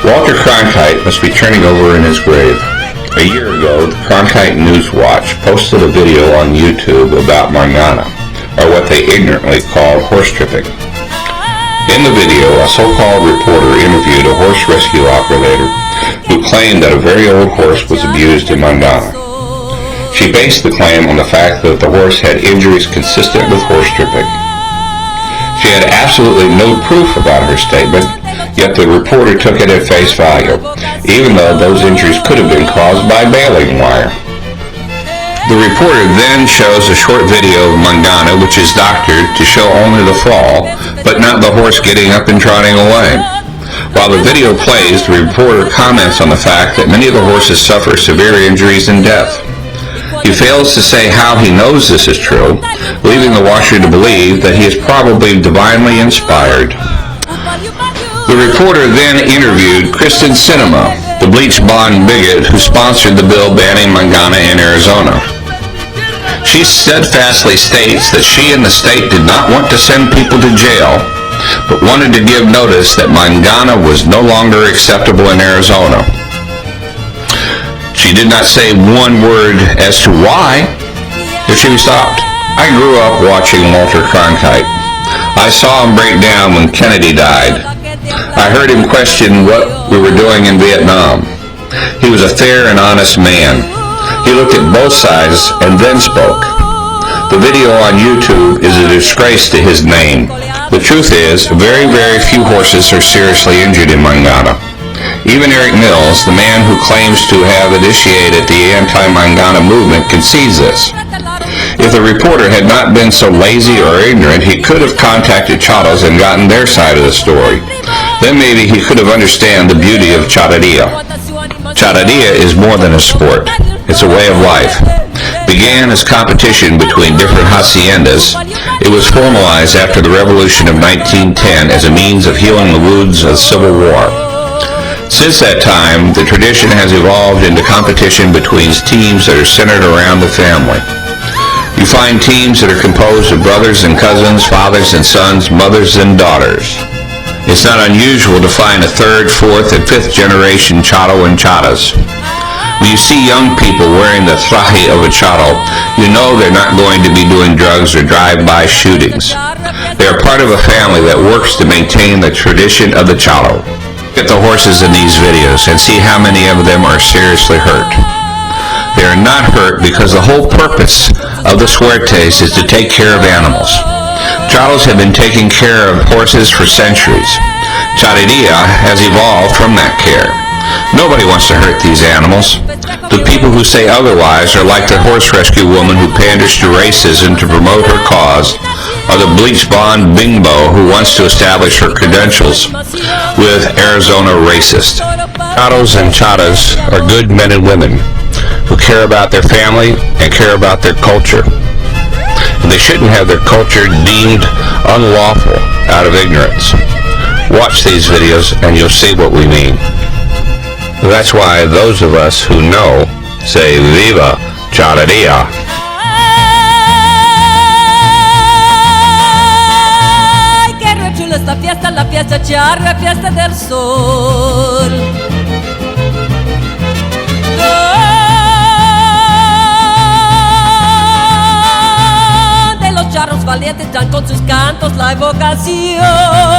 Walter Conkite must be turning over in his grave. A year ago, the Cronkite Newswatch posted a video on YouTube about mangana, or what they ignorantly called horse tripping. In the video, a so-called reporter interviewed a horse rescue operator who claimed that a very old horse was abused in mangana. She based the claim on the fact that the horse had injuries consistent with horse tripping. She had absolutely no proof about her statement, yet the reporter took it at face value, even though those injuries could have been caused by baling wire. The reporter then shows a short video of mangana, which is doctored to show only the fall, but not the horse getting up and trotting away. While the video plays, the reporter comments on the fact that many of the horses suffer severe injuries and death. He fails to say how he knows this is true, leaving the watcher to believe that he is probably divinely inspired. The reporter then interviewed Kristen Sinema, the bleach blonde bigot who sponsored the bill banning mangana in Arizona. She steadfastly states that she and the state did not want to send people to jail, but wanted to give notice that mangana was no longer acceptable in Arizona. She did not say one word as to why, but she was stopped. I grew up watching Walter Conkite. I saw him break down when Kennedy died. I heard him question what we were doing in Vietnam. He was a fair and honest man. He looked at both sides and then spoke. The video on YouTube is a disgrace to his name. The truth is, very, very few horses are seriously injured in mangana. Even Eric Mills, the man who claims to have initiated the anti-mangana movement, concedes this. If the reporter had not been so lazy or ignorant, he could have contacted chatos and gotten their side of the story. Then maybe he could have understood the beauty of charadilla. Charadilla is more than a sport. It's a way of life. Began as competition between different haciendas, it was formalized after the Revolution of 1910 as a means of healing the wounds of the Civil War. Since that time, the tradition has evolved into competition between teams that are centered around the family. You find teams that are composed of brothers and cousins, fathers and sons, mothers and daughters. It's not unusual to find a third, fourth, and fifth generation chato and chatas. When you see young people wearing the traje of a chato, you know they're not going to be doing drugs or drive-by shootings. They are part of a family that works to maintain the tradition of the chato. Look at the horses in these videos and see how many of them are seriously hurt. They are not hurt because the whole purpose of the suertes is to take care of animals. Chatos have been taking care of horses for centuries. Charadilla has evolved from that care. Nobody wants to hurt these animals. The people who say otherwise are like the horse rescue woman who panders to racism to promote her cause, or the bleach blonde bimbo who wants to establish her credentials with Arizona racist. Chatos and chatas are good men and women who care about their family and care about their culture. And they shouldn't have their culture deemed unlawful out of ignorance. Watch these videos and you'll see what we mean. That's why those of us who know say Viva Charadilla. Ay, qué re chula esta fiesta, la fiesta charra, fiesta del sol. Donde los charros valientes dan con sus cantos la evocación.